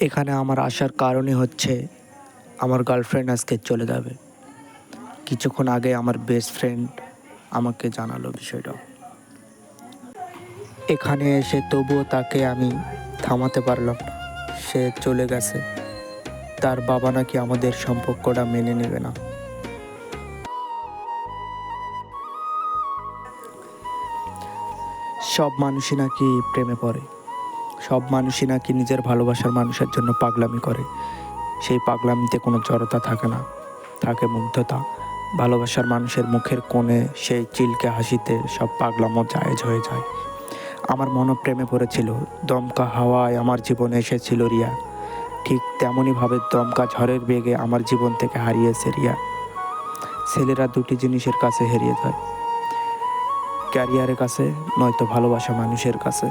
এখানে আমার আসার কারণই হচ্ছে আমার গার্লফ্রেন্ড আজকে চলে যাবে। কিছুক্ষণ আগে আমার বেস্ট ফ্রেন্ড আমাকে জানালো বিষয়টা। এখানে এসে তবুও তাকে আমি থামাতে পারলাম না। সে চলে গেছে। তার বাবা নাকি আমাদের সম্পর্কটা মেনে নেবে না। সব মানুষই নাকি প্রেমে পড়ে, সব মানুষই নাকি নিজের ভালোবাসার মানুষের জন্য পাগলামি করে। সেই পাগলামিতে কোনো জড়তা থাকে না, থাকে মুগ্ধতা। ভালোবাসার মানুষের মুখের কোণে সেই চিলকে হাসিতে সব পাগলামো জায়েজ হয়ে যায়। আমার মনও প্রেমে পড়েছিল। দমকা হাওয়ায় আমার জীবনে এসেছিল রিয়া। ঠিক তেমনইভাবে দমকা ঝড়ের বেগে আমার জীবন থেকে হারিয়েছে রিয়া। ছেলেরা দুটি জিনিসের কাছে হারিয়ে যায়, ক্যারিয়ারের কাছে নয়তো ভালোবাসা মানুষের কাছে।